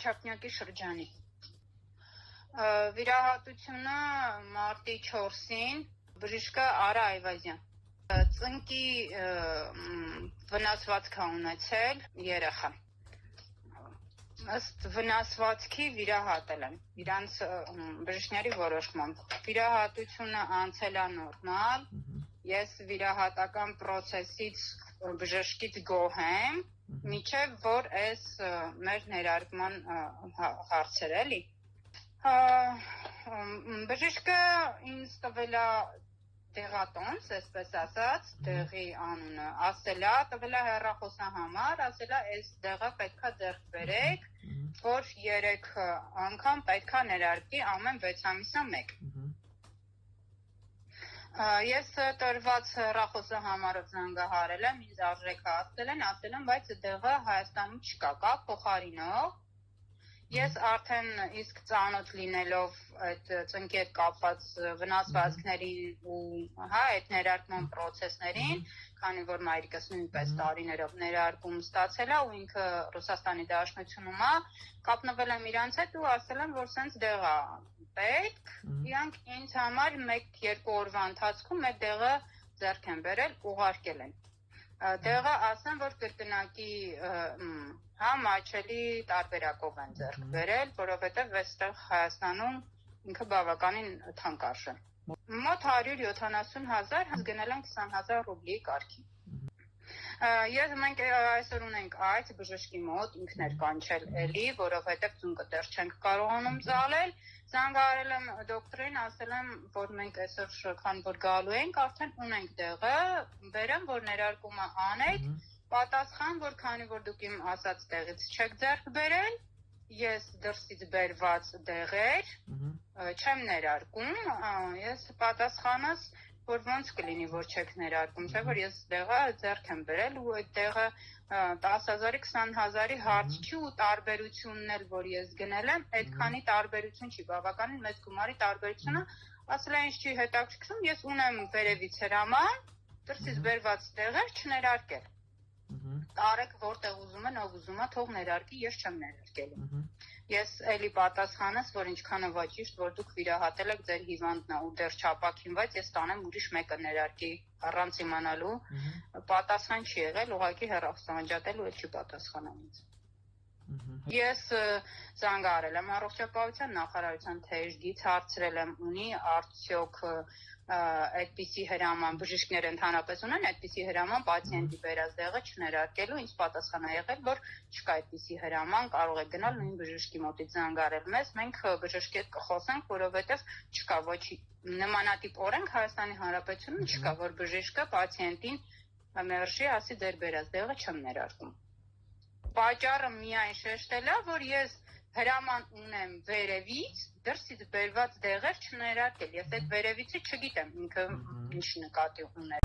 Աչափնյակի շրջանի։ Վիրահատությունը մարտի 4-ին բժիշկը Արա Այվազյան։ Ծնկի վնասվածք է ունեցել երեխան։ Ըստ վնասվածքի վիրահատել են իրանց բժիշկների որոշմամբ։ Վիրահատությունը անցել է նորմալ։ Ես վիրահատական պրոցեսից բժշկից գոհ եմ, մինչև որ այս մեր ներարկման հարցեր էլի։ Բժիշկը ինձ տվել է տեղատոմս, այսպես ասած, տեղի անունը, ասել է, տվել է հեռախոսահամար, ասել է, այս տեղը պետքա ձեռք բերեք, որ 3 անգամ պետքա ներարկի ամեն 6 ամիսը 1։ Ես տրված հեռախոսահամարով զանգահարել եմ, ինձ արժեքը ասել են, բայց տեղը Հայաստանում չկա, կա փոխարինող։ Ես արդեն իսկ ծանոթ լինելով այդ ծնկի հետ կապված վնասվածքներին ու այդ ներարկման պրոցեսներին, քանի որ մայրիկս նույնպես տարիներով ներարկում ստացել է ու ինքը Ռուսաստանի Դաշնությունում է, կապնվել եմ իրանց հետ ու ասել եմ, որ սենց դեղ է պետք, իրանք ինձ համար 1-2 օրվա ընթացքում այդ տեղը ձեռք են բերել, ուղարկել են։ Տեղը ասեմ, որ կրկնակի մաչելի տարբերակով են ձեռք բերել, որովհետև այստեղ Հայաստանում ինքը բավականին թանկ արժե։ Մոտ 170,000, գնել են 20,000 ռուբլի կարգի։ Մենք այսօր ունենք այդ բժշկի մոտ, ինքն էր կանչել էլի, որովհետև ծունկը դեռ չենք կարողանում ծալել։ Զանգահարել եմ դոկտորին, ասել եմ, որ մենք այսօր քան որ գալու ենք, արդեն ունենք տեղը, բերեմ, որ ներարկումը անեք, պատասխան, որ քանի որ դուք իմ ասած տեղից չեք ձեռք բերել, ես դրսից բերված դեղեր չեմ ներարկում, ես պատասխանս, որ ոնց կլինի, որ չեք ներարկում, չէ՞ որ ես տեղը ձեռք եմ բերել ու այդ տեղը 10,000-ի 20,000-ի հարց չի ու տարբերությունն էլ, որ ես գնել եմ, այդքանի տարբերություն չի, բավականին մեծ գումարի տարբերությունը, ասել է ինձ չի հետաքրքրում, ես ունեմ վերևից հրաման, դրսից բերված տեղեր չներարկել։ Տարեք որտեղ ուզում են, ով ուզում է, թող ներարկի, ես չեմ ներարկելու։ Ես էլի պատասխանս, որ ինչքան ով ճիշտ, որ դուք վիրահատել եք ձեր հիվանդն ու դեռ չապակինված, ես տանեմ ուրիշ մեկը ներարկի առանց իմանալու, պատասխան չի եղել, ուղղակի հեռախոսանջատել ու էլ չի պատասխանել ինձ։ Ես զանգահարել եմ առողջապահության նախարարության թեժգից, հարցրել եմ ունի արդյոք այդպիսի հրաման, բժիշկները ընդհանրապես ունեն այդպիսի հրաման պացիենտի բերած դեղը չներարկելու, ինձ պատասխան է եղել, որ չկա այդպիսի հրաման, կարող եք գնալ նույն բժշկի մոտից զանգահարել մեզ, մենք բժշկի հետ կխոսենք, որովհետև չկա ոչ նմանատիպ օրենք Հայաստանի Հանրապետությունում չկա, որ բժիշկը պացիենտին մերժի, ասի ձեր բերած դեղը չեմ ներարկում։ Պատճառը միայն շեշտել է, որ ես հրաման ունեմ վերևից, դրսից բերված դեղեր չներարկել, ես այդ վերևիցը չգիտեմ ինքը ինչ նկատի ուներ։